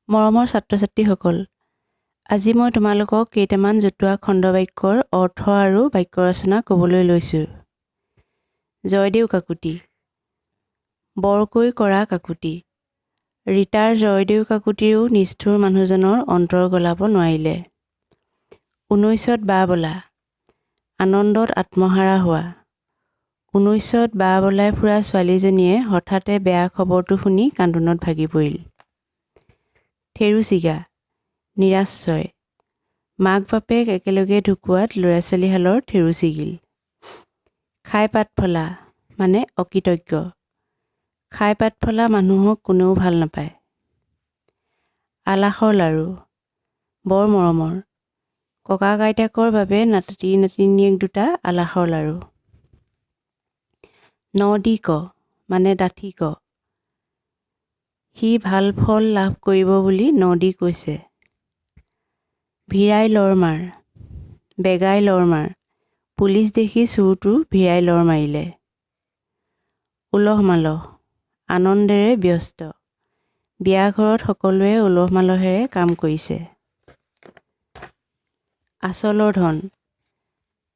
মৰমৰ ছাত্ৰ-ছাত্ৰীসকল, আজি মই তোমালোকক কেইটামান জতুৱা খণ্ডবাক্যৰ অৰ্থ আৰু বাক্য ৰচনা ক'বলৈ লৈছোঁ। জয়দেউ কাকুতি। বৰকৈ কৰা কাকুতি। ৰীতাৰ জয়দেউ কাকুতিও নিষ্ঠুৰ মানুহজনৰ অন্তৰ গলাব নোৱাৰিলে। 19ত বা বলা। আনন্দত আত্মহাৰা হোৱা। 19ত বা বলাই ফুৰা ছোৱালীজনীয়ে হঠাতে বেয়া খবৰটো শুনি কান্দোনত ভাগি পৰিল। থেৰুচিগা। নিৰাশ্ৰয়। মাক বাপেক একেলগে ঢুকুৱাত ল'ৰা-ছোৱালীহালৰ থেৰু ছিগিল। খাই পাত ফলা মানে অকৃতজ্ঞ। খাই পাত ফলা মানুহক কোনেও ভাল নাপায়। আলাসৰ লাৰু। বৰ মৰমৰ। ককা আইতাকৰ বাবে নাতি নাতিনীয়েক দুটা আলাসৰ লাৰু। নদি ক মানে ডাঠি ক। সি ভাল ফল লাভ কৰিব বুলি নদি কৈছে। ভিৰাই লৰ মাৰ। বেগাই লৰ মাৰ। পুলিচ দেখি চোৰটো ভিৰাই লৰ মাৰিলে। উলহ মালহ। আনন্দেৰে ব্যস্ত। বিয়া ঘৰত সকলোৱে উলহ মালহেৰে কাম কৰিছে। আচলৰ ধন।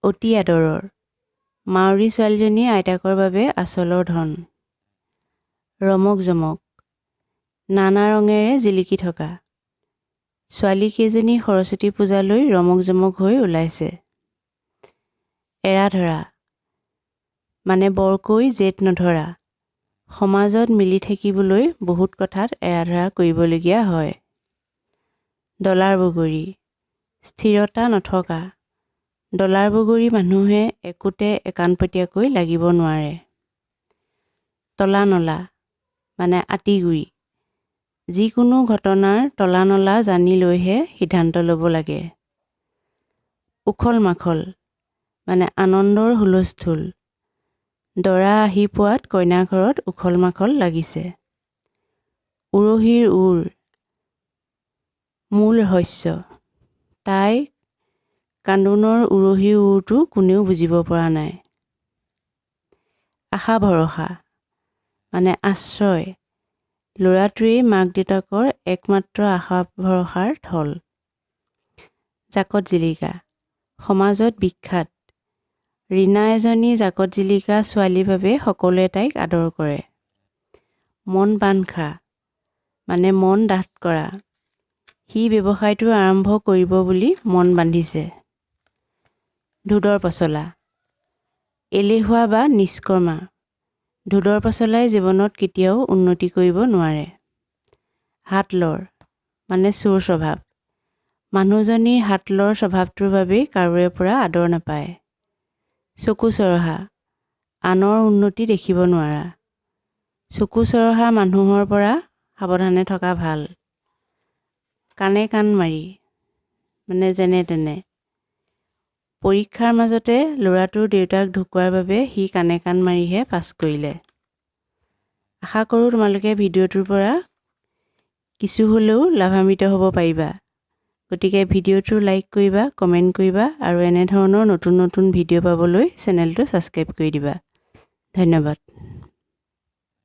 অতি আদৰৰ। মাউৰী ছোৱালীজনী আইতাকৰ বাবে আচলৰ ধন। ৰমক জমক। নানা ৰঙেৰে জিলিকি থকা। ছোৱালীকেইজনী সৰস্বতী পূজালৈ ৰমক জমক হৈ ওলাইছে। এৰা ধৰা মানে বৰকৈ জেদ নধৰা। সমাজত মিলি থাকিবলৈ বহুত কথাত এৰা ধৰা কৰিবলগীয়া হয়। ডলাৰ বগৰী। স্থিৰতা নথকা। ডলাৰ বগৰী মানুহে একোতে একানপতীয়াকৈ লাগিব নোৱাৰে। তলা নলা মানে আঁতিগুৰি। যিকোনো ঘটনাৰ তলা নলা জানি লৈহে সিদ্ধান্ত ল'ব লাগে। উখল মাখল মানে আনন্দৰ হুলস্থুল। দৰা আহি পোৱাত কইনা ঘৰত উখল মাখল লাগিছে। উৰহীৰ উৰ। মূল ৰহস্য। তাই কান্দোনৰ উৰহীৰ উৰটো কোনেও বুজিব পৰা নাই। আশা ভৰসা মানে আশ্ৰয়। ল'ৰাটোৱেই মাক দেউতাকৰ একমাত্ৰ আশা ভৰসাৰ থল। জাকত জিলিকা সমাজত বিখ্যাত। ৰীণা এজনী জাকত জিলিকা ছোৱালীৰ বাবে সকলোৱে তাইক আদৰ কৰে। মন বান্ধা মানে মন ডাঠ কৰা। সি ব্যৱসায়টো আৰম্ভ কৰিব বুলি মন বান্ধিছে। ধোদৰ পচলা এলেহুৱা বা নিষ্কৰ্মা। ধোদৰ পচলাই জীৱনত কেতিয়াও উন্নতি কৰিব নোৱাৰে। হাত লৰ মানে চোৰ স্বভাৱ। মানুহজনীৰ হাত লৰ স্বভাৱটোৰ বাবেই কাৰোৰে পৰা আদৰ নাপায়। চকু চৰহা আনৰ উন্নতি দেখিব নোৱাৰা। চকু চৰহা মানুহৰ পৰা সাৱধানে থকা ভাল। কাণে কাণ মাৰি মানে যেনে তেনে। পৰীক্ষাৰ মাজতে ল'ৰাটোৰ দেউতাক ঢুকুৱাৰ বাবে সি কাণে কাণ মাৰিহে পাছ কৰিলে। আশা কৰোঁ তোমালোকে ভিডিঅ'টোৰ পৰা কিছু হ'লেও লাভান্বিত হ'ব পাৰিবা। গতিকে ভিডিঅ'টো লাইক কৰিবা, কমেণ্ট কৰিবা আৰু এনেধৰণৰ নতুন নতুন ভিডিঅ' পাবলৈ চেনেলটো ছাবস্ক্ৰাইব কৰি দিবা। ধন্যবাদ।